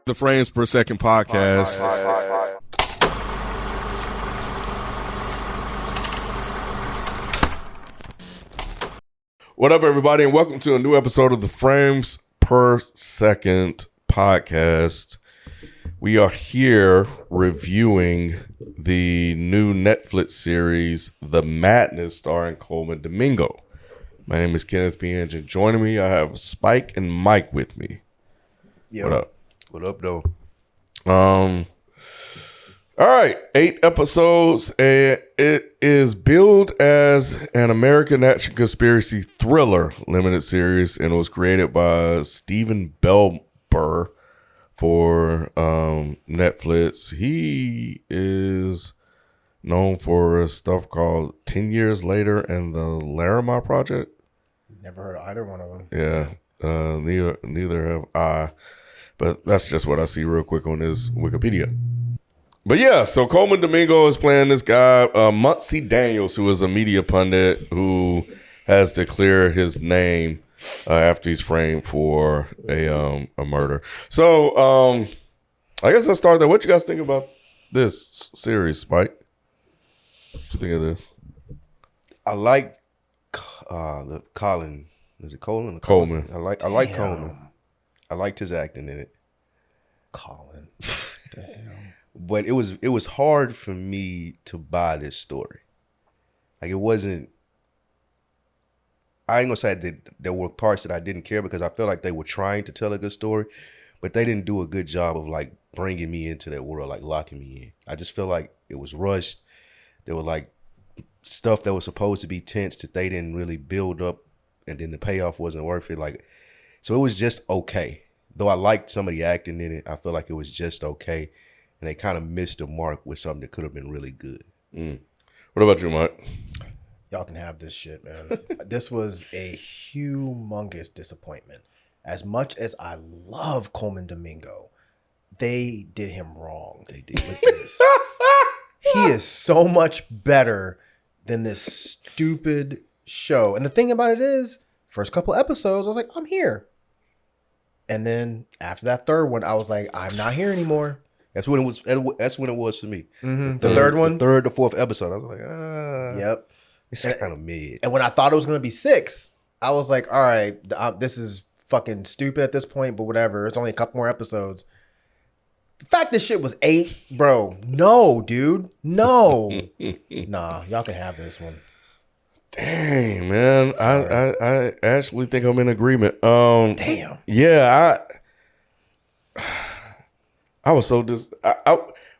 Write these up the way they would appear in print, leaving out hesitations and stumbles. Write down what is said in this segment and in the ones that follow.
The Frames Per Second podcast. What up, everybody, and welcome to a new episode of the Frames Per Second podcast. We are here reviewing the new Netflix series, The Madness, starring Colman Domingo. My name is Kenneth Pienge, and joining me, I have Spike and Mike with me. Yo. What up? What up, though? All right, 8 episodes, and it is billed as an American action conspiracy thriller limited series, and it was created by Stephen Belber for Netflix. He is known for stuff called 10 Years Later and the Larimar Project. Never heard of either one of them. Yeah, neither have I. But that's just what I see real quick on his Wikipedia. But yeah, so Colman Domingo is playing this guy, Muncie Daniels, who is a media pundit who has to clear his name after he's framed for a murder. So I guess I'll start there. What you guys think about this series, Spike? What you think of this? I like the Colin. Is it Colin? Coleman. I like Coleman. I liked his acting in it. Colin. But it was hard for me to buy this story. Like, it wasn't. I ain't gonna say that there were parts that I didn't care, because I feel like they were trying to tell a good story, but they didn't do a good job of like bringing me into that world, like locking me in. I just feel like it was rushed. There were like stuff that was supposed to be tense that they didn't really build up, and then the payoff wasn't worth it. Like, so it was just okay. Though I liked some of the acting in it, I feel like it was just okay. And they kind of missed the mark with something that could have been really good. What about you, Mike? Y'all can have this shit, man. This was a humongous disappointment. As much as I love Colman Domingo, they did him wrong. They did with this. He is so much better than this stupid show. And the thing about it is, first couple episodes, I was like, I'm here. And then after that third one, I was like, I'm not here anymore. That's when it was. That's when it was for me. Mm-hmm. The third one, the fourth episode. I was like, yep, it's kind of mid. And when I thought it was gonna be 6, I was like, all right, this is fucking stupid at this point, but whatever. It's only a couple more episodes. The fact this shit was 8, bro. No, dude, no, nah. Y'all can have this one. Dang, man. I actually think I'm in agreement. Damn. Yeah, I was so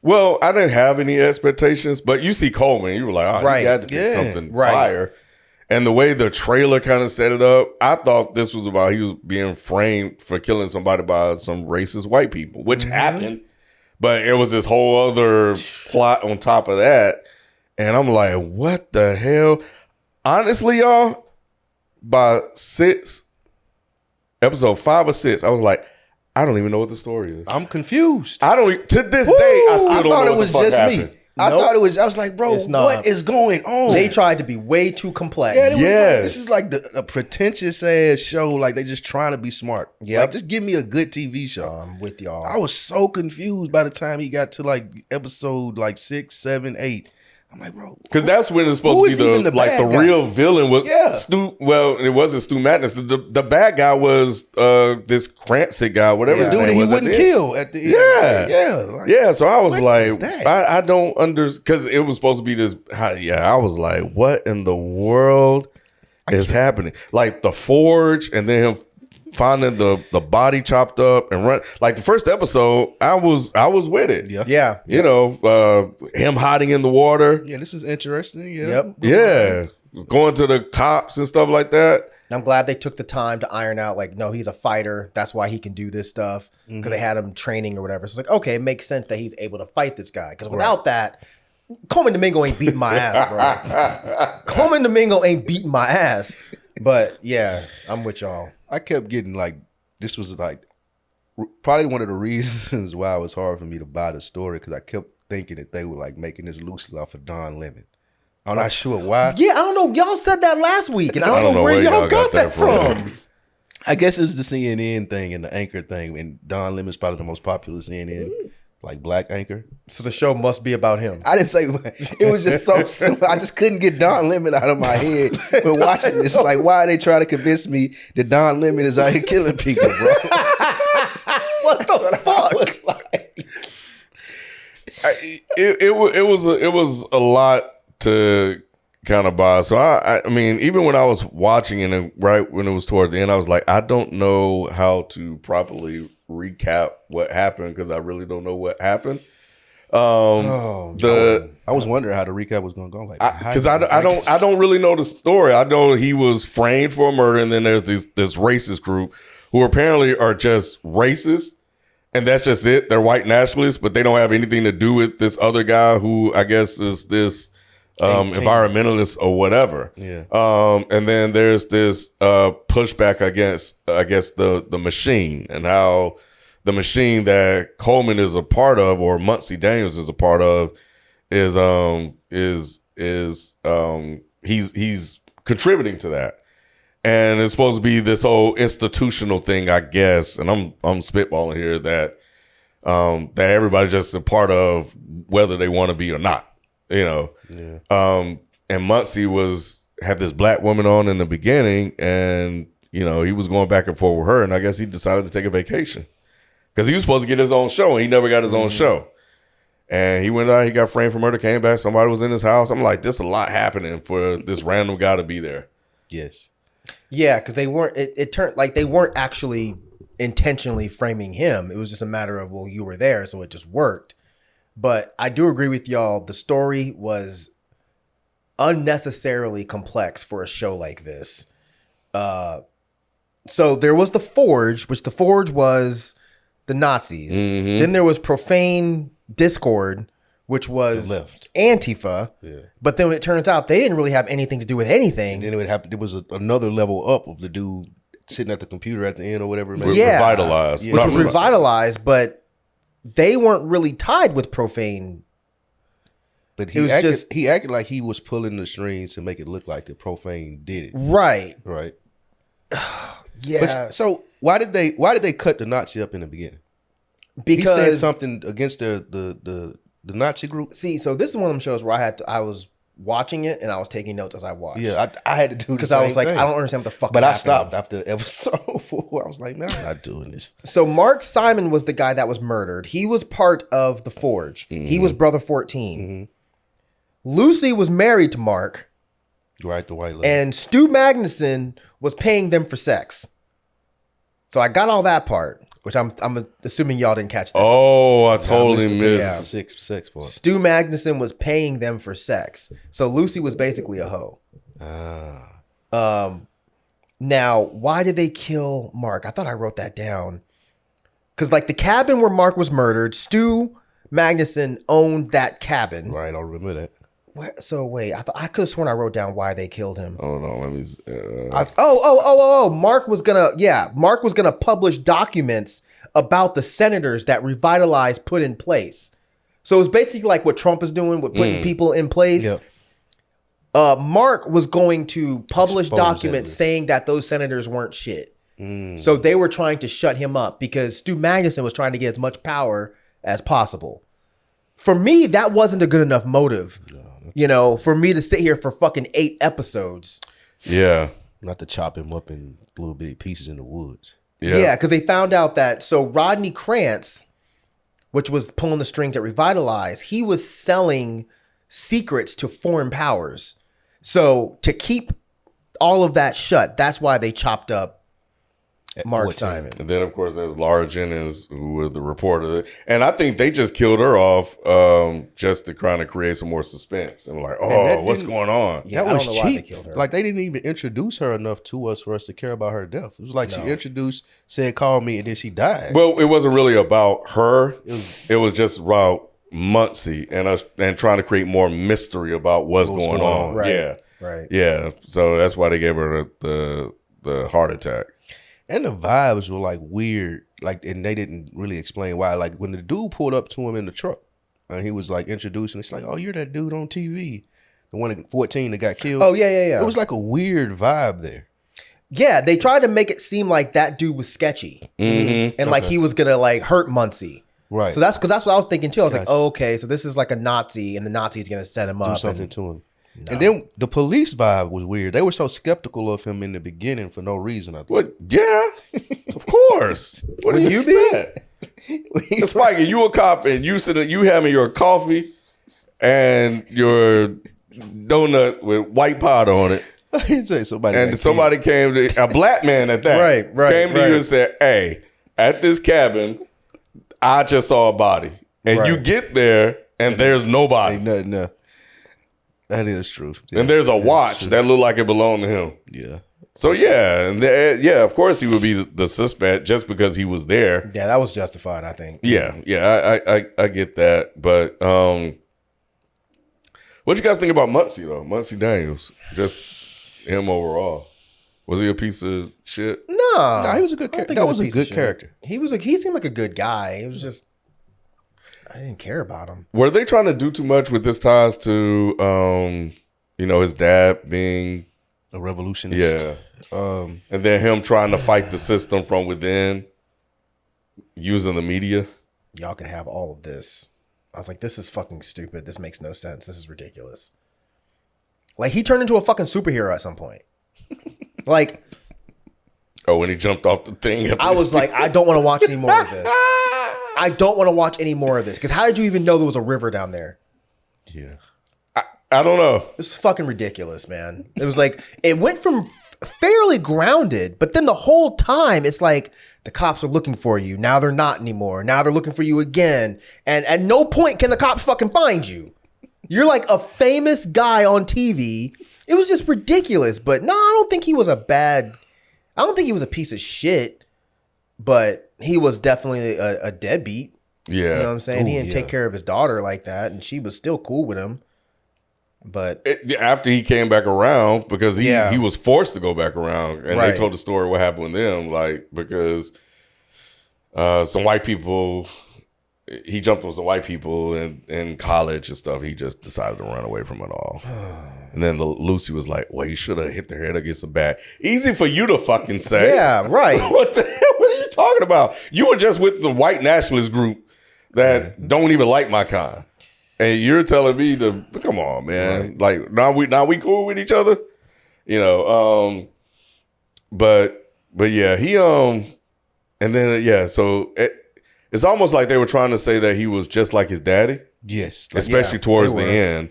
well, I didn't have any expectations, but you see Colman, you were like, oh, right. he had to do something right. fire. And the way the trailer kind of set it up, I thought this was about he was being framed for killing somebody by some racist white people, which happened, but it was this whole other plot on top of that. And I'm like, what the hell? Honestly, y'all, by episode 5 or 6, I was like, I don't even know what the story is. I'm confused. I don't to this day. I still don't thought know it was what the fuck just happened. me. I thought it was. I was like, bro, what is going on? They tried to be way too complex. Yeah, like, this is like a pretentious ass show. Like, they just trying to be smart. Yeah, like, just give me a good TV show. I'm with y'all. I was so confused by the time he got to like episode like 6, 7, 8. I'm like, bro, because that's when it's supposed to be the real villain was Stu. Well, it wasn't Stu Madness. The bad guy was this Cranston guy, whatever. The dude that he wouldn't kill at the end. Yeah. So I was like, that? I don't understand, because it was supposed to be this. I was like, what in the world is happening? Like the forge, and then him finding the body chopped up and run. Like the first episode, I was with it. Yeah. You know, him hiding in the water. Yeah, this is interesting. Yeah. Yep. Yeah. Going to the cops and stuff like that. I'm glad they took the time to iron out, like, no, he's a fighter. That's why he can do this stuff. Because they had him training or whatever. So it's like, okay, it makes sense that he's able to fight this guy. Because without that, Colman Domingo ain't beating my ass, bro. Colman Domingo ain't beating my ass. But yeah, I'm with y'all. I kept getting like, this was like probably one of the reasons why it was hard for me to buy the story, because I kept thinking that they were like making this loosely off of Don Lemon. I'm not sure why. Yeah, I don't know. Y'all said that last week, and I don't know where y'all got that from. I guess it was the CNN thing and the anchor thing, and Don Lemon's probably the most popular CNN, like black anchor. So the show must be about him. I didn't say it was just so simple. I just couldn't get Don Lemon out of my head when watching this. Like, why are they trying to convince me that Don Lemon is out here killing people, bro? What the fuck? I was like, It was a lot to kind of buy. So I mean, even when I was watching it, right when it was toward the end, I was like, I don't know how to properly recap what happened because I really don't know what happened. I was wondering how the recap was going to go. Like, Because I don't really know the story. I know he was framed for a murder, and then there's this racist group who apparently are just racist, and that's just it. They're white nationalists, but they don't have anything to do with this other guy who I guess is this environmentalist or whatever. Yeah. And then there's this pushback against, I guess, the machine, and how the machine that Coleman is a part of, or Muncie Daniels is a part of, he's contributing to that. And it's supposed to be this whole institutional thing, I guess. And I'm spitballing here that everybody's just a part of, whether they want to be or not, you know. Yeah. And Muncie had this black woman on in the beginning, and you know, he was going back and forth with her, and I guess he decided to take a vacation because he was supposed to get his own show, and he never got his own show. And he went out, he got framed for murder, came back, somebody was in his house. I'm like, there's a lot happening for this random guy to be there. Yes. Yeah, because they weren't. It turned like they weren't actually intentionally framing him. It was just a matter of, well, you were there, so it just worked. But I do agree with y'all. The story was unnecessarily complex for a show like this. So there was the Forge, which the Forge was the Nazis. Mm-hmm. Then there was Profane Discord, which was The left. Antifa. Yeah. But then it turns out they didn't really have anything to do with anything. And then it would happen. There was another level up of the dude sitting at the computer at the end or whatever. Yeah. Revitalized. Yeah. Which Not was revitalized. revitalized, but they weren't really tied with Profane. But It was just- he acted like he was pulling the strings to make it look like the Profane did it. Right. Right. Yeah. But, so why did they cut the Nazi up in the beginning? He said Because something against the Nazi group. see, so this is one of them shows where I was watching it and I was taking notes as I watched. Yeah, I had to do Because I was like, I don't understand what the fuck But is I happening. stopped after episode 4. I was like, man, I'm not doing this. So Mark Simon was the guy that was murdered. He was part of the Forge. He was brother 14. Lucy was married to Mark, Right, the white lady. and Stu Magnuson was paying them for sex. So I got all that part, which I'm assuming y'all didn't catch that. Oh, I totally Yeah, missed. sex part. Stu Magnuson was paying them for sex. So Lucy was basically a hoe. Now, why did they kill Mark? I thought I wrote that down. Because like the cabin where Mark was murdered, Stu Magnuson owned that cabin. Right, I remember that. So wait, I could have sworn I wrote down why they killed him. Hold on, let me. Mark was gonna publish documents about the senators that Revitalize put in place. So it's basically like what Trump is doing with putting people in place. Yep. Mark was going to publish Expose documents that. saying that those senators weren't shit. So they were trying to shut him up because Stu Magnuson was trying to get as much power as possible. For me, that wasn't a good enough motive. You know, for me to sit here for fucking 8 episodes. Yeah. Not to chop him up in little bitty pieces in the woods. Yeah, because they found out that so Rodney Krantz, which was pulling the strings at Revitalize, he was selling secrets to foreign powers. So to keep all of that shut, that's why they chopped up Mark 14. Simon. And then, of course, there's Laura Jennings, who was the reporter. And I think they just killed her off just to kind of create some more suspense. And like, that what's didn't- going on? Yeah, That I was don't know why they cheap. killed her. Like they didn't even introduce her enough to us for us to care about her death. It was like she introduced, said, "Call me," and then she died. Well, it wasn't really about her. It was just about Muncie and us and trying to create more mystery about what's going on. Right. Yeah. Right. Yeah. So that's why they gave her the heart attack. And the vibes were like weird, like, and they didn't really explain why. Like when the dude pulled up to him in the truck, and he was like introducing, it's like, "Oh, you're that dude on TV, the one at 14 that got killed." Oh, yeah. It was like a weird vibe there. Yeah, they tried to make it seem like that dude was sketchy, and like he was gonna like hurt Muncie. Right. So that's what I was thinking too. I was like, Gotcha. oh, okay, so this is like a Nazi, and the Nazi's gonna set him do up. something And, to him. And then the police vibe was weird. They were so skeptical of him in the beginning for no reason. I think. What? Yeah, of course. What do you expect? Spike, you a cop and you having your coffee and your donut with white powder on it. I'd say somebody And got somebody came to a black man at that. Right, Came to you and said, "Hey, at this cabin, I just saw a body." And you Right. get there and there's nobody. killed. Ain't nothing there. That is true. Yeah, And there's a that is watch true. that looked like it belonged to him. Yeah. So yeah, and yeah, of course he would be the suspect just because he was there. yeah, that was justified. I think. Yeah, I get that. But what you guys think about Muncie though? Muncie Daniels, just him overall. Was he a piece of shit? No, Nah, he was a good I don't character. think That he was a piece good of shit. character. He seemed like a good guy. It was just I didn't care about him. Were they trying to do too much with this ties to his dad being A revolutionist. yeah, and then him trying to fight the system from within using the media? Y'all can have all of this. I was like, this is fucking stupid. This makes no sense. This is ridiculous. Like he turned into a fucking superhero at some point. Like Oh, when he jumped off the thing. I was like, I don't want to watch any more of this. I don't want to watch any more of this. Because how did you even know there was a river down there? Yeah. I don't know. This is fucking ridiculous, man. It was like, it went from fairly grounded, but then the whole time it's like the cops are looking for you. Now they're not anymore. Now they're looking for you again. And at no point can the cops fucking find you. You're like a famous guy on TV. It was just ridiculous. But no, I don't think he was I don't think he was a piece of shit, but he was definitely a deadbeat. Yeah. You know what I'm saying? He Ooh, didn't yeah. take care of his daughter like that, and she was still cool with him. But After he came back around, because Yeah. he was forced to go back around, and they Right. told the story what happened with them, like because some white people, he jumped with some white people in college and stuff. He just decided to run away from it all. And then Lucy was like, "Well, you should have hit their head against the bat." Easy for you to fucking say. yeah, right. What the hell? What are you talking about? You were just with the white nationalist group that don't even like my kind. And you're telling me to come on, man. Like now we cool with each other, But yeah, he and then so it's almost like they were trying to say that he was just like his daddy, Yes. especially Yeah, towards they the were. end.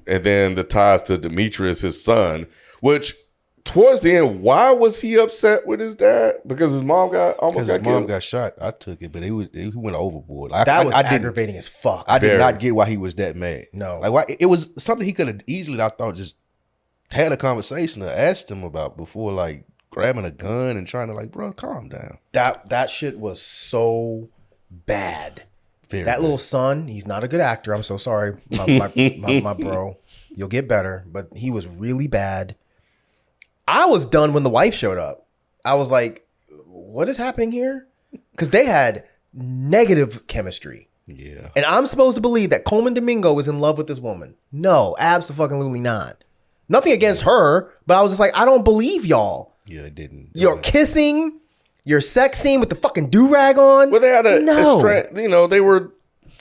And then the ties to Demetrius, his son, which towards the end, why was he upset with his dad? Because his mom almost Because got his mom killed. got shot. I took it, but he went overboard. That was I didn't. aggravating as fuck. I did Very. not get why he was that mad. No. Like why it was something he could have easily, I thought, just had a conversation or asked him about before like grabbing a gun and trying to like, bro, calm down. That shit was so bad. Very That bad. little son, he's not a good actor. I'm so sorry, my bro. You'll get better, but he was really bad. I was done when the wife showed up. I was like, what is happening here? Because they had negative chemistry. Yeah. And I'm supposed to believe that Coleman Domingo was in love with this woman. No, absolutely not. Nothing against her, but I was just like, I don't believe y'all. Yeah, it didn't. You're kissing, your sex scene with the fucking do-rag on. Well, they had no. they were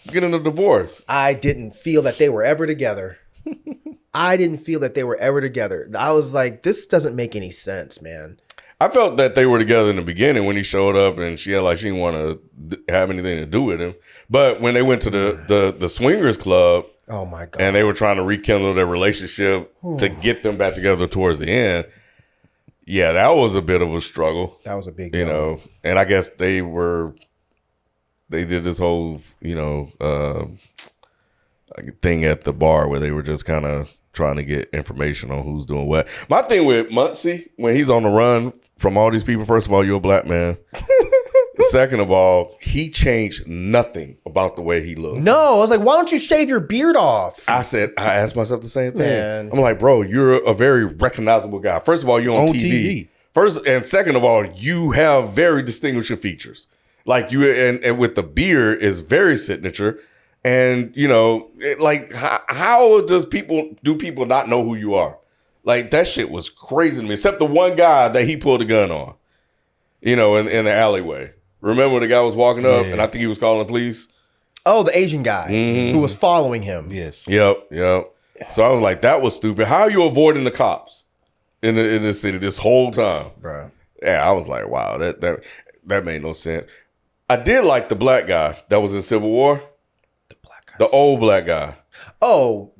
getting a divorce. I didn't feel that they were ever together. I didn't feel that they were ever together. I was like, this doesn't make any sense, man. I felt that they were together in the beginning when he showed up, and she had like she didn't want to have anything to do with him. But when they went to the swingers club, Oh my God. and they were trying to rekindle their relationship to get them back together towards the end. Yeah, that was a bit of a struggle, That was a big you deal. know. And I guess they did this whole, like thing at the bar where they were just kind of trying to get information on who's doing what. My thing with Muncie, when he's on the run from all these people, first of all, you're a black man. Second of all, he changed nothing about the way he looked. No, I was like, why don't you shave your beard off? I asked myself the same thing. Man. I'm like, bro, you're a very recognizable guy. First of all, you're on TV. First and second of all, you have very distinguishing features. Like you and with the beard is very signature. And how do people not know who you are? Like that shit was crazy to me. Except the one guy that he pulled a gun on, in the alleyway. Remember when the guy was walking up and I think he was calling the police? Oh, the Asian guy who was following him. Yes. Yep. So I was like, that was stupid. How are you avoiding the cops in this city this whole time? Bro. Yeah, I was like, wow, that made no sense. I did like the black guy that was in Civil War. The black guy. The old black guy. Oh,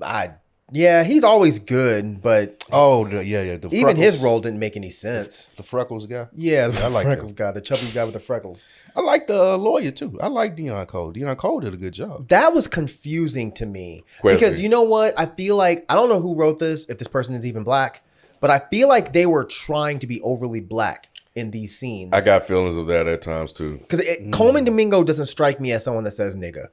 yeah, he's always good, but Oh, the even freckles. his role didn't make any sense. The freckles guy. Yeah, the I like freckles him. guy, the chubby guy with the freckles. I like the lawyer too. I like Deion Cole. Deion Cole did a good job. That was confusing to me Crazy. because you know what? I feel like I don't know who wrote this, if this person is even black, but I feel like they were trying to be overly black in these scenes. I got feelings of that at times too. Because Coleman Domingo doesn't strike me as someone that says nigga.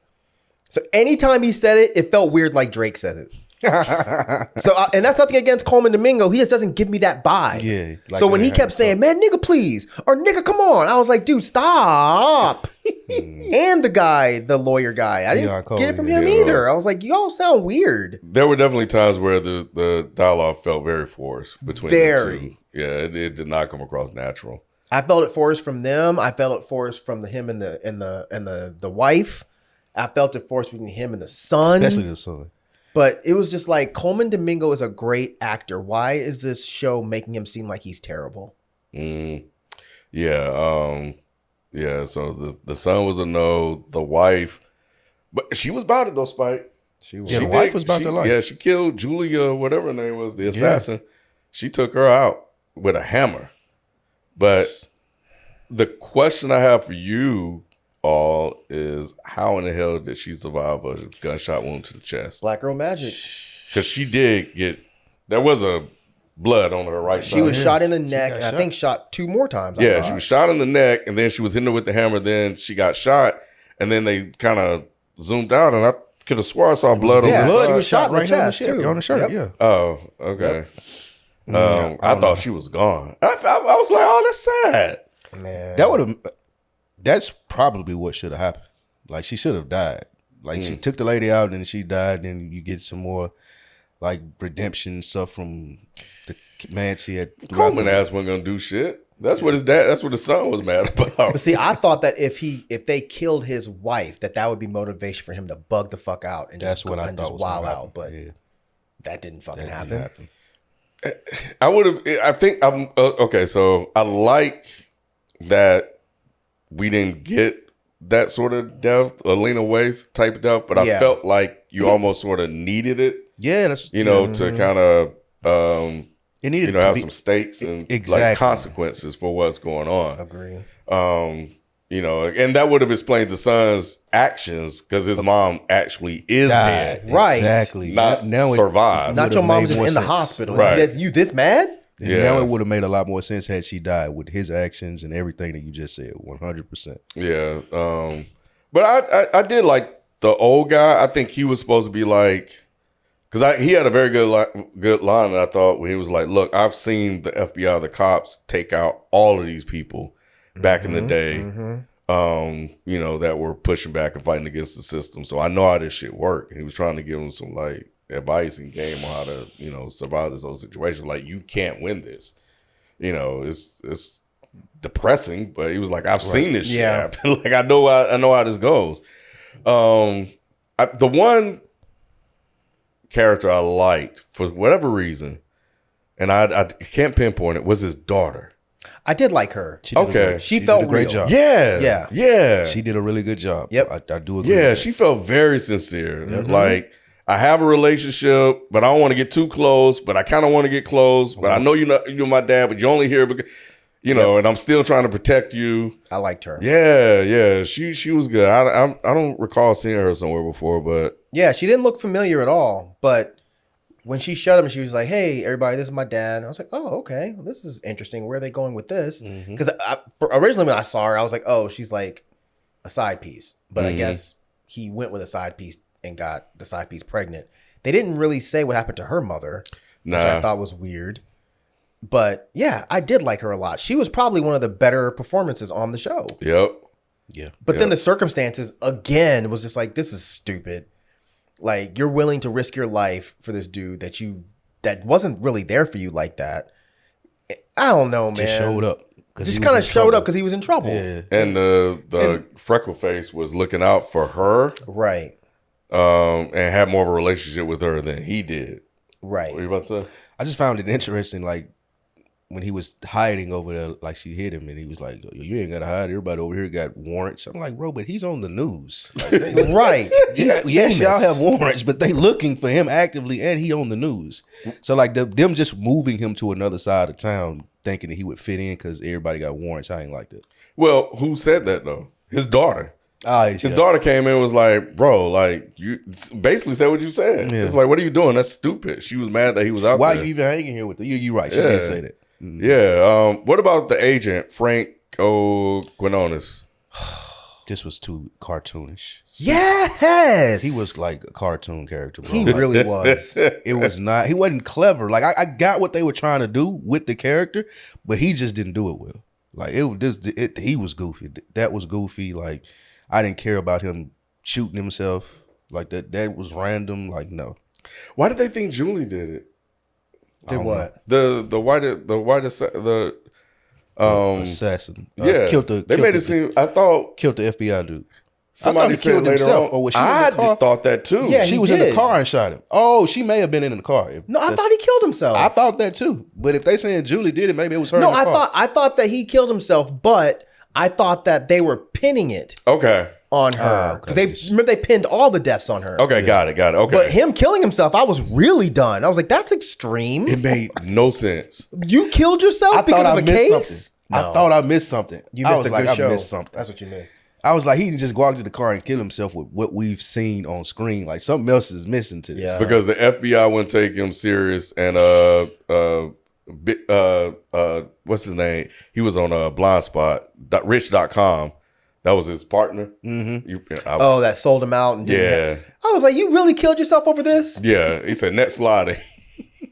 So anytime he said it felt weird like Drake says it. So and that's nothing against Coleman Domingo. He just doesn't give me that vibe. Yeah, like so when that he kept saying, "Man, nigga, please," or "Nigga, come on," I was like, "Dude, stop." And the lawyer guy, I didn't Cole, get it from yeah. him either. I was like, "Y'all sound weird." There were definitely times where the dialogue felt very forced between Very. the two. Yeah, it did not come across natural. I felt it forced from them. I felt it forced from him and the wife. I felt it forced between him and the son. Especially the son. But it was just like Coleman Domingo is a great actor. Why is this show making him seem like he's terrible? Yeah. Yeah. So the son was a no. The wife, but she was about it though, Spike. Yeah, the wife was about to life. Yeah, she killed Julia, whatever her name was, the assassin. She took her out with a hammer. But the question I have for you all is, how in the hell did she survive a gunshot wound to the chest? Black Girl Magic. Because she did get, there was a blood on her right side. She was shot in the neck, and I shot. think shot 2 more times. I Yeah, thought. she was shot in the neck, and then she was hitting her with the hammer. Then she got shot, and then they kind of zoomed out, and I could have swore I saw blood on yeah, the blood, side. she was shot in the right here chest, too. On the shirt, Yep. yeah. Oh, okay. I I don't thought she was gone. I was like, oh, that's sad. Man. That would have. That's probably what should have happened. Like she should have died. Like she took the lady out and she died. And you get some more like redemption stuff from the man she had. Coleman ass wasn't gonna do shit. That's what his dad. That's what his son was mad about. But see, I thought that if they killed his wife, that would be motivation for him to bug the fuck out and That's just, what I and thought just was gonna wild happen. out. But Yeah. that didn't fucking That happen. didn't happen. I would have. I think I'm okay. So I like that we didn't get that sort of death, a Lena Waithe type of death, but I Yeah. felt like you almost sort of needed it, Yeah, that's to kind of it needed to have be, some stakes and like Exactly. consequences for what's going on. Agree. And that would have explained the son's actions because his mom actually is died. dead, Right. Exactly. not now survived. Not your would've mom's made just more in the sense. hospital. Right. You this mad? Yeah. Now it would have made a lot more sense had she died with his actions and everything that you just said. 100%. Yeah. But I did like the old guy. I think he was supposed to be like, because he had a very good line that I thought when he was like, look, I've seen the FBI, the cops take out all of these people back in the day, that were pushing back and fighting against the system. So I know how this shit worked. He was trying to give him some like advice and game on how to, survive this whole situation. Like, you can't win this. It's depressing, but he was like, I've seen this shit Yeah. happen. Like, I know how this goes. The one character I liked for whatever reason, and I can't pinpoint it, was his daughter. I did like her. Okay. She did felt a great real. job. Yeah. She did a really good job. Yep. I do agree. Yeah, with she felt very sincere. Like, I have a relationship, but I don't want to get too close, but I kind of want to get close. But I know you're my dad, but you're only here because, and I'm still trying to protect you. I liked her. Yeah. She was good. I don't recall seeing her somewhere before, but Yeah, she didn't look familiar at all. But when she shut him, she was like, "Hey, everybody, this is my dad." And I was like, "Oh, okay. Well, this is interesting. Where are they going with this?" Because originally when I saw her, I was like, "Oh, she's like a side piece." But I guess he went with a side piece and got the side piece pregnant. They didn't really say what happened to her mother, which I Nah. thought was weird. But yeah, I did like her a lot. She was probably one of the better performances on the show. yep. Yeah. But then the circumstances again was just like, this is stupid. Like, you're willing to risk your life for this dude that you that wasn't really there for you like that. I don't know, man. Just showed up. Just kind of showed up because he was in trouble. Yeah. And the freckle face was looking out for her, Right. and had more of a relationship with her than he did. Right. What are you about to say? I just found it interesting, like when he was hiding over there, like she hit him, and he was like, "You ain't gotta hide. Everybody over here got warrants." I'm like, bro, but he's on the news. Like, Right. yes, y'all have warrants, but they looking for him actively, and he on the news. So like them just moving him to another side of town, thinking that he would fit in because everybody got warrants. I ain't like that. Well, who said that though? His daughter. His His daughter came in and was like, bro, like, you basically said what you said. Yeah. It's like, what are you doing? That's stupid. She was mad that he was out Why there. you even hanging here with her? You right. She Yeah. did say that. Yeah. What about the agent, Franco Quinones? This was too cartoonish. Yes. He was like a cartoon character, bro. He really was. It was not. He wasn't clever. Like I got what they were trying to do with the character, but he just didn't do it well. Like he was goofy. That was goofy. Like I didn't care about him shooting himself. Like that was random. Like no. Why did they think Julie did it? Did what? Assassin. Yeah, Killed the. they killed made the, it seem. I thought killed the FBI dude. somebody he said killed later himself, on. or was she in the car? thought that too. Yeah, She he was in the did. car and shot him. Oh, she may have been in the car. No, I thought he killed himself. I thought that too. But if they saying Julie did it, maybe it was her. no, in the car. I thought that he killed himself, but I thought that they were pinning it Okay. on her because they pinned all the deaths on her. Okay. Got it. Okay. But him killing himself, I was really done. I was like, that's extreme. it made no sense. You killed yourself I because thought of I a missed case? something. No. I thought I missed something. You I missed was a like, good show. I missed something. That's what you missed. I was like, he didn't just go out to the car and kill himself with what we've seen on screen. Like something else is missing to this. Yeah. Because the FBI wouldn't take him serious, and what's his name? He was on Blind Spot, Rich.com. That was his partner. Mm-hmm. Oh, that sold him out and didn't Yeah. I was like, you really killed yourself over this? Yeah, he said net slide.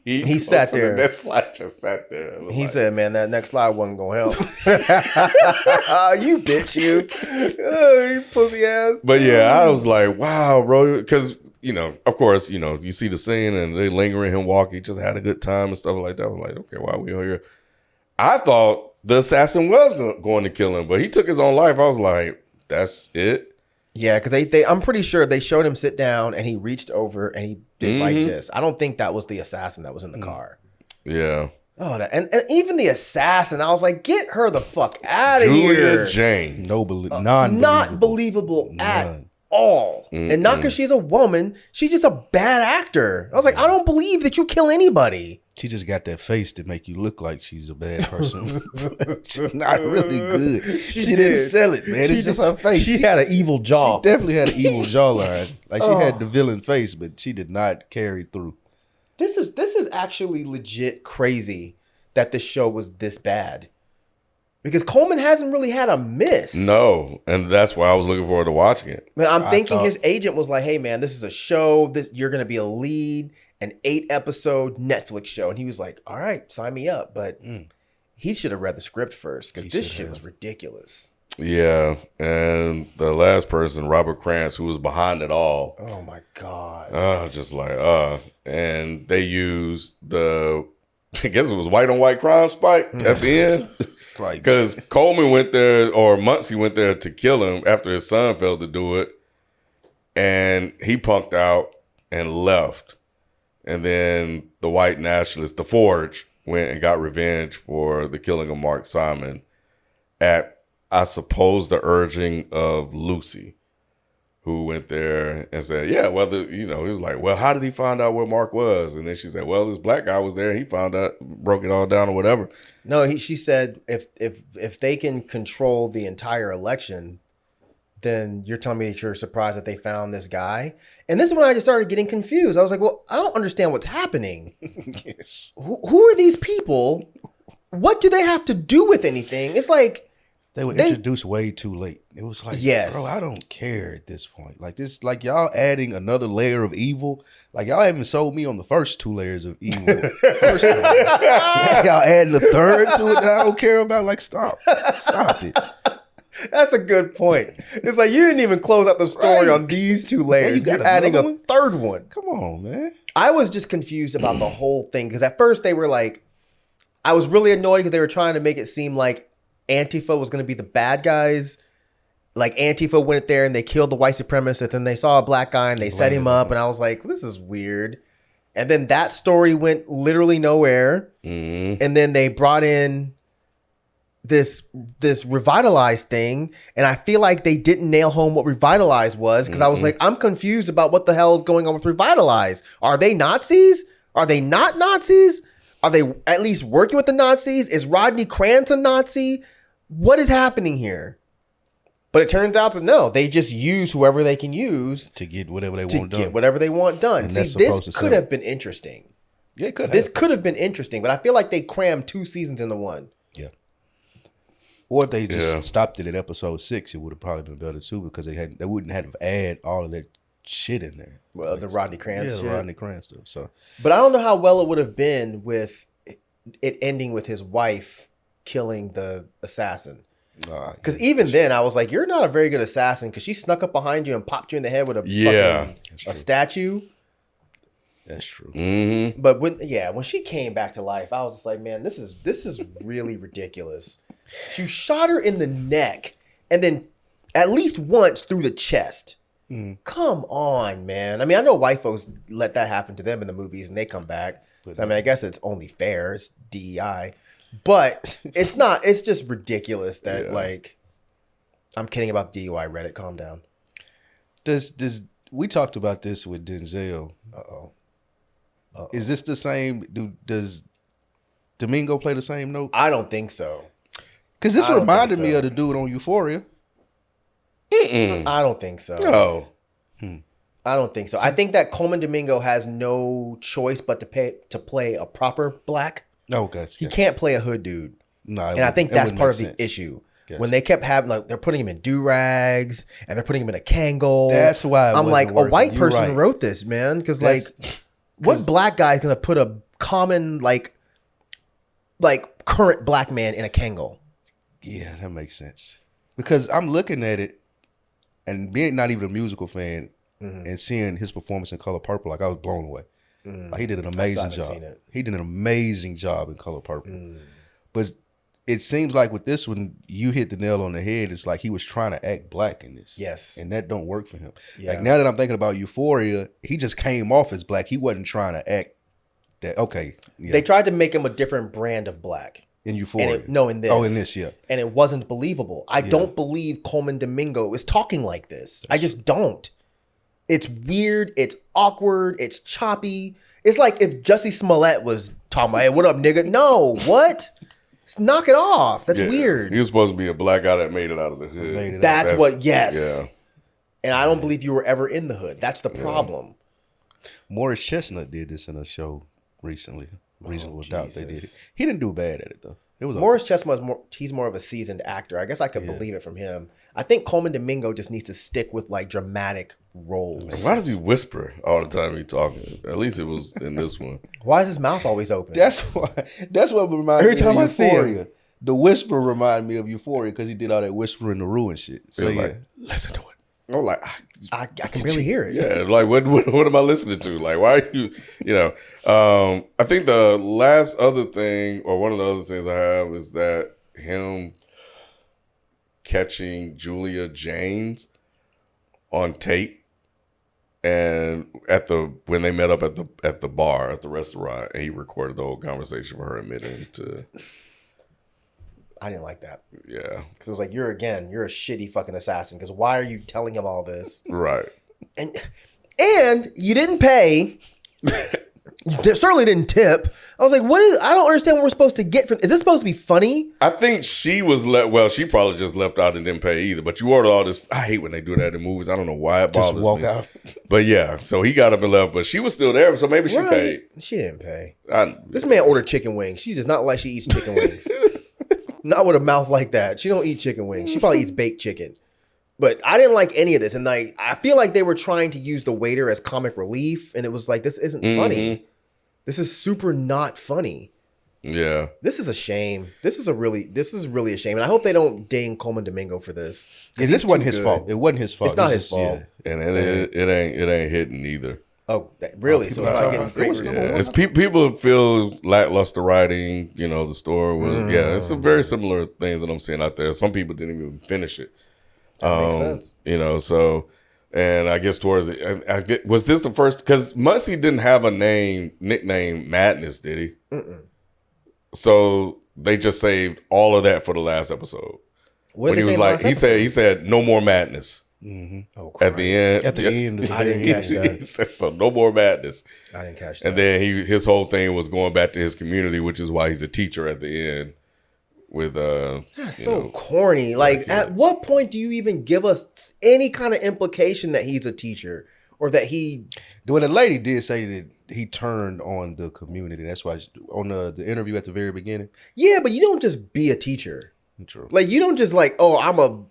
He sat to the there. Net slide just sat there. It was He like- said, man, that next slide wasn't going to help. You bitch, you. You pussy ass. But yeah, I was like, wow, bro. Because, of course, you see the scene and they lingering him walk. He just had a good time and stuff like that. I was like, okay, why are we here? I thought the assassin was going to kill him, but he took his own life. I was like, that's it? Yeah, because they I'm pretty sure they showed him sit down and he reached over and he did like this. I don't think that was the assassin that was in the car. Yeah. Oh, and even the assassin, I was like, get her the fuck out of Julia here. Jane. Non-believable. Not believable at all. And not because she's a woman, she's just a bad actor. I was like, I don't believe that you kill anybody. She just got that face to make you look like she's a bad person. She's not really good. She didn't sell it, man. It's just her face. She had an evil jaw. She definitely had an evil jawline. Like she had the villain face, but she did not carry through. This is actually legit crazy that this show was this bad. Because Coleman hasn't really had a miss. No. And that's why I was looking forward to watching it. Man, I'm thinking thought- his agent was like, hey man, this is a show. You're gonna be a lead, an 8-episode Netflix show. And he was like, all right, sign me up. But he should have read the script first because this shit was ridiculous. Yeah. And the last person, Robert Krantz, who was behind it all. Oh my God. And they used I guess it was white on white crime spike at the end. Like, Because Coleman went there, or Muncie went there to kill him after his son failed to do it. And he punked out and left. And then the white nationalists, the Forge, went and got revenge for the killing of Mark Simon at, I suppose, the urging of Lucy, who went there and said, yeah, he was like, well, how did he find out where Mark was? And then she said, well, this black guy was there. And he found out, broke it all down or whatever. No, she said if they can control the entire election, then you're telling me that you're surprised that they found this guy. And this is when I just started getting confused. I was like, well, I don't understand what's happening. yes. Who are these people? What do they have to do with anything? It's like They were introduced way too late. It was like, Yes. bro, I don't care at this point. Like this, like y'all adding another layer of evil. Like y'all haven't sold me on the first 2 layers of evil. First of all. Y'all adding a third to it that I don't care about. Like stop it. That's a good point. It's like you didn't even close out the story Right. on these two layers. you got You're adding another a one? third one. Come on, man. I was just confused about the whole thing because at first they were like, I was really annoyed because they were trying to make it seem like Antifa was going to be the bad guys. Like Antifa went there and they killed the white supremacist, and then they saw a black guy and they set him up, and I was like, this is weird. And then that story went literally nowhere. And then they brought in this revitalized thing, and I feel like they didn't nail home what revitalized was, because I was like, I'm confused about what the hell is going on with revitalized. Are they Nazis? Are they not Nazis? Are they at least working with the Nazis? Is Rodney Krantz a Nazi? What is happening here? But it turns out that no, they just use whoever they can use To get whatever they to want get done. whatever they want done. And See, that's supposed this to could sell. have been interesting. Yeah, it could This have. could have been interesting, but I feel like they crammed 2 seasons into one. Yeah. Or if they just Yeah. stopped it at episode 6, it would have probably been better too, because they wouldn't have to add all of that shit in there. Well, the Rodney Krantz Yeah, shit. the Rodney Krantz stuff. So But I don't know how well it would have been with it ending with his wife killing the assassin. Because even then, I was like, "You're not a very good assassin," because she snuck up behind you and popped you in the head with a Yeah. a statue. that's true. Mm-hmm. But when she came back to life, I was just like, "Man, this is really ridiculous." She shot her in the neck and then at least once through the chest. Come on, man. I mean, I know white folks let that happen to them in the movies and they come back. So, I mean, I guess it's only fair. It's DEI. But it's not. It's just ridiculous that, like, I'm kidding about DUI Reddit. Calm down. Does we talked about this with Denzel? Uh-oh. Is this the same? Does Domingo play the same note? I don't think so. Because this I don't reminded think me so. of the dude on Euphoria. I don't think so. Oh. I don't think so. I think that Coleman Domingo has no choice but to play a proper black. Oh, gotcha. He can't play a hood dude. No, And I think that's part of the issue. Gotcha. When they kept having, like, they're putting him in do-rags and they're putting him in a Kangol. That's why it I'm wasn't like, a working. white You're person right. wrote this, man. Because, like, That's- what black guy is going to put a common, like current black man in a Kangol? Yeah, that makes sense. Because I'm looking at it, and being not even a musical fan, and seeing his performance in Color Purple, like, I was blown away. Like, he did an amazing haven't job. seen it. He did an amazing job in Color Purple. But it seems like with this one, you hit the nail on the head. It's like he was trying to act black in this. Yes. And that don't work for him. Yeah. Like, now that I'm thinking about Euphoria, he just came off as black. He wasn't trying to act that, okay. Yeah, They tried to make him a different brand of black. in Euphoria. And in this. Oh, in this, yeah. And it wasn't believable. I don't believe Coleman Domingo is talking like this. I just don't. It's weird. It's awkward. It's choppy. It's like if Jussie Smollett was talking about, hey, what up, nigga? No, what? Knock it off. That's Yeah. weird. He was supposed to be a black guy that made it out of the hood. Made it out. That's what, yes. Yeah. And I don't believe you were ever in the hood. That's the problem. Morris Chestnut did this in a show recently. Reasonable Doubt they did Jesus. it. He didn't do bad at it though. It was Morris Chestnut's he's more of a seasoned actor. I guess I could believe it from him. I think Coleman Domingo just needs to stick with like dramatic roles. Why does he whisper all the time he talking? At least it was in this one. Why is his mouth always open? That's why. That's what reminded Every me time of I see him. Euphoria. The whisper reminded me of Euphoria because he did all that whispering to ruin shit. So It was yeah, like, listen to it. I'm like, I can barely hear it. yeah, like what am I listening to? Like, why are you I think the last other thing, or one of the other things I have, is that him catching Julia James on tape, and when they met up at the bar at the restaurant, and he recorded the whole conversation for her admitting to I didn't like that yeah, because it was like you're a shitty fucking assassin. Because why are you telling him all this? right. And you didn't pay. You certainly didn't tip. I was like, I don't understand what we're supposed to get from. Is this supposed to be funny? I think she was she probably just left out and didn't pay either. But you ordered all this. I hate when they do that in movies. I don't know why it bothers just walk me. out. But yeah, so he got up and left, but she was still there, so maybe she paid. She didn't pay. I, This man ordered chicken wings. She does not like she eats chicken wings. Not with a mouth like that. She don't eat chicken wings. She probably eats baked chicken. But I didn't like any of this. And I feel like they were trying to use the waiter as comic relief. And it was like, this isn't funny. This is super not funny. Yeah. This is a shame. This is really a shame, and I hope they don't ding Coleman Domingo for this. 'Cause This he's wasn't too his good. fault. It wasn't his fault. It's not It's his just- fault. yeah. And it ain't hitting either. Oh, really? So it's not getting great. Yeah, it's people feel lackluster writing. You know, the story was it's a very similar things that I'm seeing out there. Some people didn't even finish it. Makes sense. You know, so and I guess towards the was this the first? Because Muncie didn't have a nickname Madness, did he? So they just saved all of that for the last episode. What When did he they was say in the like, last he said no more madness Oh, at the end. At the end of the I didn't catch that. He said, so no more madness. I didn't catch that. And then his whole thing was going back to his community, which is why he's a teacher at the end. With That's so corny. Like, at what point do you even give us any kind of implication that he's a teacher or that he? Well, the lady did say that he turned on the community. That's why on the interview at the very beginning. Yeah, but you don't just be a teacher. True. Like, you don't just like, oh,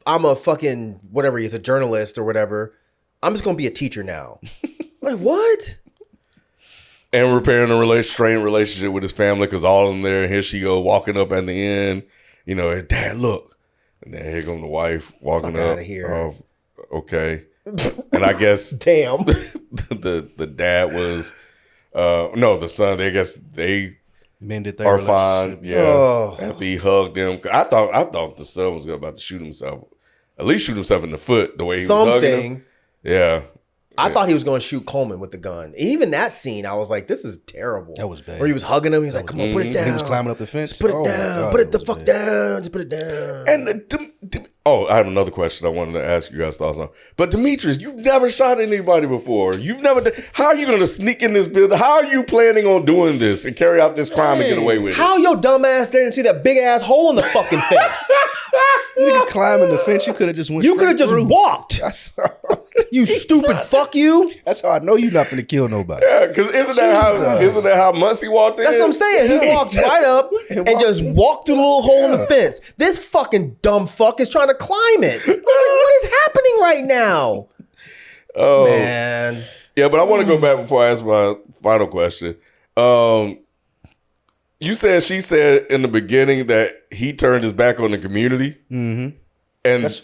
I'm a fucking whatever. He's a journalist or whatever. I'm just gonna be a teacher now. Like, what? and repairing a strained relationship with his family because all of them there. And here she go walking up at the end. You know, Dad, look. And then here come the wife walking Fuck up. outta here. Oh, okay. And I guess Damn. the dad was no, the son. I guess they Mended their are relationship. fine. Yeah. Oh. After he hugged him, I thought the son was about to shoot himself. At least shoot himself in the foot the way he was hugging him. Something. Yeah. I thought he was going to shoot Coleman with the gun. Even that scene, I was like, this is terrible. That was bad. Where he was hugging him. He's like, come on, put it down. He was climbing up the fence. Put it Oh, my down. God, Put it that the was fuck bad. down. Just put it down. And I have another question I wanted to ask you guys thoughts on. But Demetrius, you've never shot anybody before. You've never. How are you going to sneak in this building? How are you planning on doing this and carry out this crime and get away with How your dumb ass didn't see that big ass hole in the fucking fence? Nigga climbing the fence. You could have just went. You could have just walked. That's, You stupid fuck you. that's how I know you're not going to kill nobody. it? Because isn't that how Muncie walked in? That's what I'm saying. He walked right up and just walked through the little hole in the fence. This fucking dumb fuck is trying to climb it. I was like, what is happening right now? Oh, Man. yeah, but I want to go back before I ask my final question. You said she said in the beginning that he turned his back on the community, and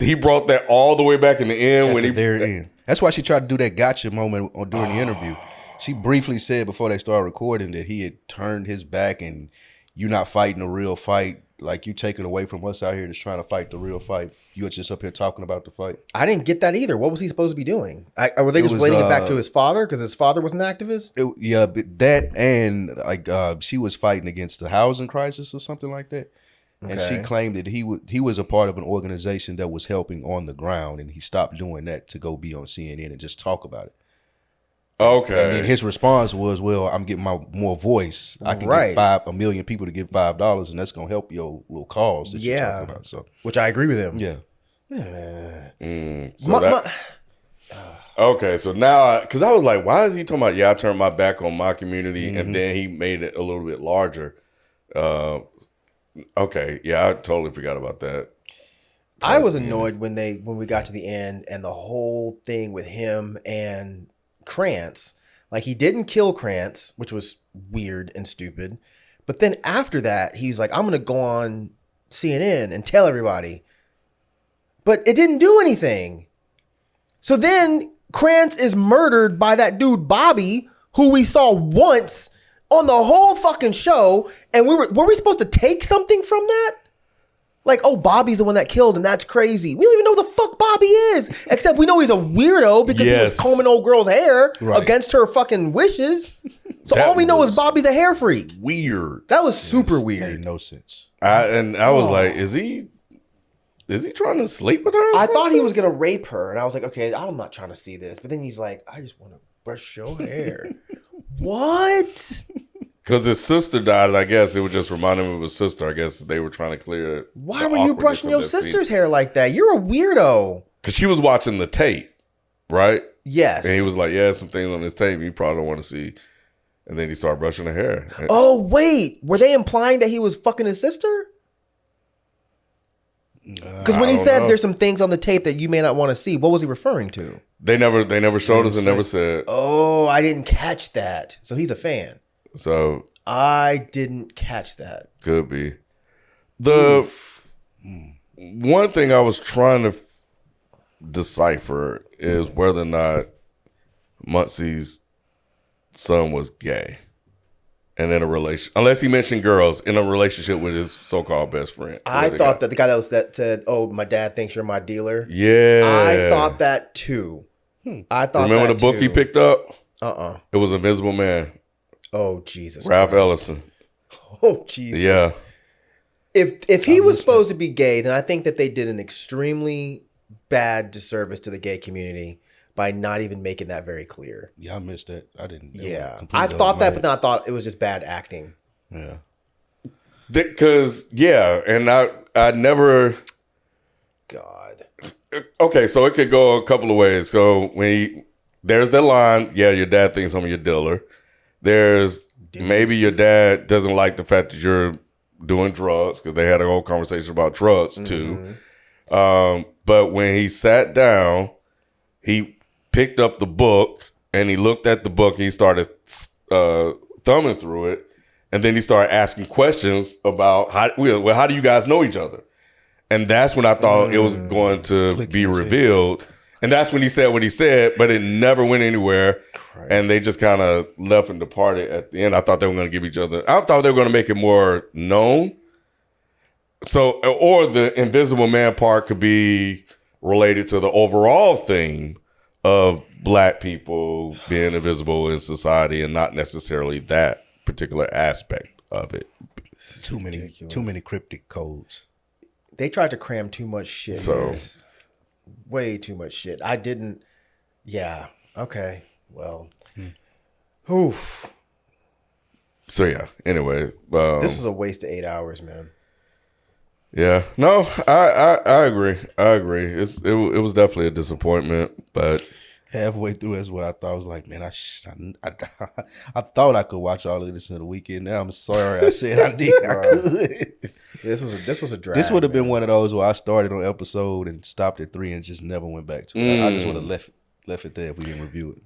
he brought that all the way back in the end At when the he very end. That's why she tried to do that gotcha moment during the interview. She briefly said before they started recording that he had turned his back and you're not fighting a real fight. Like, you take it away from us out here that's trying to fight the real fight. You're just up here talking about the fight. I didn't get that either. What was he supposed to be doing? Were they just was, relating it back to his father because his father was an activist? Yeah, but that and like she was fighting against the housing crisis or something like that. And she Okay. claimed that he was a part of an organization that was helping on the ground, and he stopped doing that to go be on CNN and just talk about it. okay, And his response was, "Well, I'm getting my more voice. I can Right. get 1 million people to give $5, and that's gonna help your little cause that you're Yeah. talking about." So Which I agree with him. yeah, so okay, so now because I was like, why is he talking about? Yeah, I turned my back on my community, and then he made it a little bit larger. Okay, yeah, I totally forgot about that. I was annoyed when we got to the end and the whole thing with him and Krantz. Like, he didn't kill Krantz, which was weird and stupid. But then after that, he's like, I'm gonna go on CNN and tell everybody. But it didn't do anything. So then Krantz is murdered by that dude Bobby, who we saw once on the whole fucking show. And were we supposed to take something from that? Like, oh, Bobby's the one that killed him. That's crazy. We don't even know who the fuck Bobby is. Except we know he's a weirdo because he was Yes. combing old girl's hair Right. against her fucking wishes. So That all we know was- is Bobby's a hair freak. Weird. That was super made weird. no sense. I was like, is he trying to sleep with her? or I thought he something? was going to rape her. And I was like, okay, I'm not trying to see this. But then he's like, I just want to brush your hair. What? Because his sister died, and I guess it would just remind him of his sister. I guess they were trying to clear. Why were you brushing your sister's hair like that? You're a weirdo. Because she was watching the tape, right? Yes. And he was like, "Yeah, some things on this tape you probably don't want to see." And then he started brushing her hair. Oh, wait. Were they implying that he was fucking his sister? Because when I he don't said know. there's some things on the tape that you may not want to see, what was he referring to? They never showed us and never said. Oh, I didn't catch that. So he's a fan. So I didn't catch that. Could be. The one thing I was trying to decipher is whether or not Muncie's son was gay and in a relation, unless he mentioned girls, in a relationship with his so-called best friend. I thought that the guy that said, "Oh, my dad thinks you're my dealer." Yeah. I thought that too. I thought. Remember that the book too. he picked up? Uh-uh. It was Invisible Man. Oh Jesus. Ralph Christ. Ellison. Oh Jesus. Yeah. If he was supposed to be gay, then I think that they did an extremely bad disservice to the gay community by not even making that very clear. Yeah, I missed that. I didn't. Yeah, I thought that, but then I thought it was just bad acting. Yeah. Because, yeah, and I never... God. Okay, so it could go a couple of ways. So there's the line, yeah, your dad thinks I'm your dealer. There's maybe your dad doesn't like the fact that you're doing drugs, because they had a whole conversation about drugs too. But when he sat down, he picked up the book and he looked at the book and he started thumbing through it. And then he started asking questions about how do you guys know each other? And that's when I thought it was going to be revealed. And that's when he said what he said, but it never went anywhere. Christ. And they just kind of left and departed at the end. I thought they were going to give each other, I thought they were going to make it more known. So, or the Invisible Man part could be related to the overall theme of Black people being invisible in society and not necessarily that particular aspect of it. Too many cryptic codes. They tried to cram too much shit. So- in this. Way too much shit. I didn't. Yeah. Okay. Well. Oof. So yeah. Anyway, This was a waste of 8 hours, man. yeah. No, I agree. I agree. It was definitely a disappointment, but Halfway through, that's what I thought. I was like, man, I thought I could watch all of this in the weekend. Now I'm sorry I said I did. I could. This was a drag. This would have been one of those where I started on episode and stopped at 3 and just never went back to it. I just would have left it there if we didn't review it.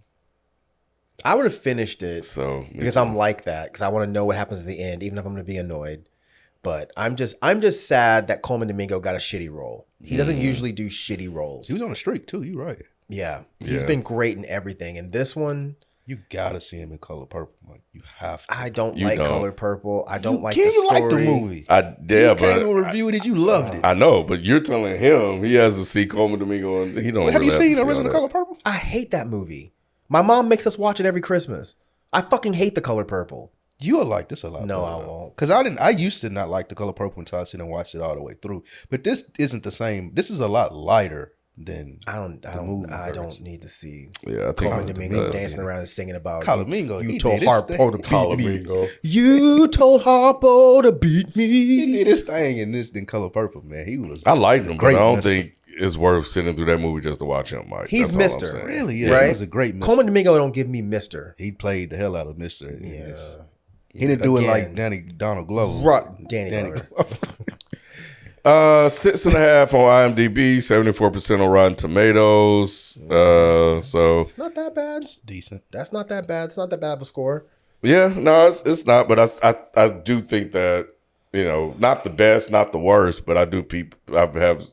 I would have finished it so because I'm like that, because I want to know what happens at the end, even if I'm going to be annoyed. But I'm just sad that Coleman Domingo got a shitty role. He doesn't usually do shitty roles. He was on a streak too. You're right. Yeah, he's been great in everything. And this one, You gotta see him in Color Purple. Like, you have to. I don't You like don't. Color Purple. I don't like Can the you story. like the movie? yeah, You came but and reviewed it. You loved it. I know, but you're telling him he has to see Coleman Domingo, and he don't. Have really you seen to see all Original that. Color Purple? I hate that movie. My mom makes us watch it every Christmas. I fucking hate The Color Purple. You'll like this a lot. No, better, I though. won't. Because I used to not like The Color Purple until I sit and watched it all the way through. But this isn't the same. This is a lot lighter than I movie don't version. need to see Yeah, I think Coleman I- Domingo dancing around and singing about Colomingo, You he told did his thing. Harpo to beat me. Colomingo. You told Harpo to beat He me. did his thing in this in Color Purple, man. He was. I liked him, but Great I don't mister. think it's worth sitting through that movie just to watch him. Mike. He's That's all I'm Mr. saying. Really, yeah, Right? he was a great Mister. Coleman Domingo don't give me Mister. He played the hell out of Mister. Yeah. He didn't do it Again. like Donald Glover. Danny Glover. Glover. 6.5 on IMDb, 74% on Rotten Tomatoes. So It's not that bad. Decent. That's not that bad. It's not that bad of a score. yeah, no, it's not. But I do think that, not the best, not the worst, but I do I have,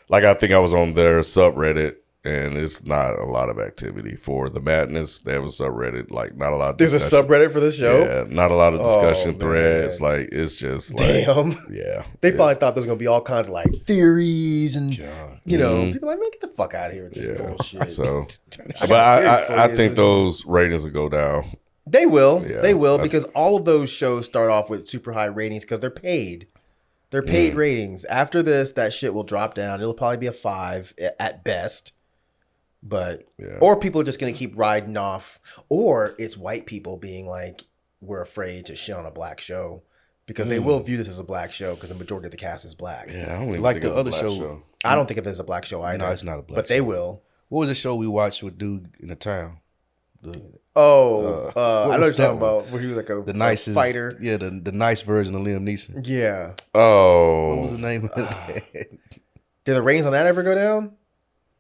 like I think I was on their subreddit, and it's not a lot of activity for the madness. They have a subreddit, like not a lot of There's a discussion. subreddit for this show. Yeah, not a lot of discussion Oh, threads. man. Like it's just Damn. like, yeah. They probably thought there was gonna be all kinds of like theories and God. people like, man, get the fuck out of here with this bullshit. So, I but got a theory for I you. think those ratings will go down. They will. Yeah, They will, that's- because all of those shows start off with super high ratings because they're paid. They're paid ratings. After this, that shit will drop down. It'll probably be a 5 at best. But or people are just gonna keep riding off, or it's white people being like, we're afraid to shit on a black show because they will view this as a black show because the majority of the cast is black. Yeah, I don't even Like think the it's a other black show. I don't think of it as a black show either. No, it's not a black but they show. will. What was the show we watched with dude in the town? I know what what was you're that talking one? about. Where he was like The a nicest fighter. Yeah, the nice version of Liam Neeson. Yeah. Oh, What was the name of that? Did the ratings on that ever go down?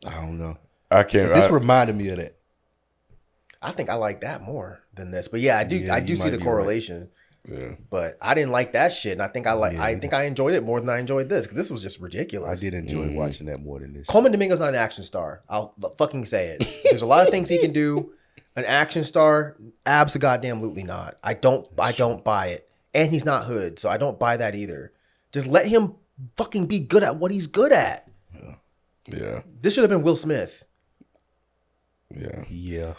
I don't know. I can't. This reminded me of that. I think I like that more than this. But yeah, I do. Yeah, I do you see might the be correlation. Yeah. But I didn't like that shit, and I think I think I enjoyed it more than I enjoyed this, because this was just I ridiculous. did enjoy watching that more than this. Coleman Domingo's not an action star. I'll fucking say it. There's a lot of things he can do. An action star, abso-goddamn-lutely not. I don't buy it. And he's not hood, so I don't buy that either. Just let him fucking be good at what he's good at. Yeah. This should have been Will Smith. Yeah. Yeah.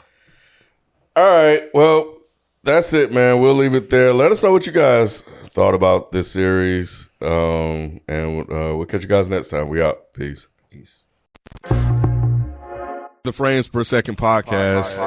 All right. Well, that's it, man. We'll leave it there. Let us know what you guys thought about this series. And we'll catch you guys next time. We out. Peace. Peace. The Frames Per Second podcast.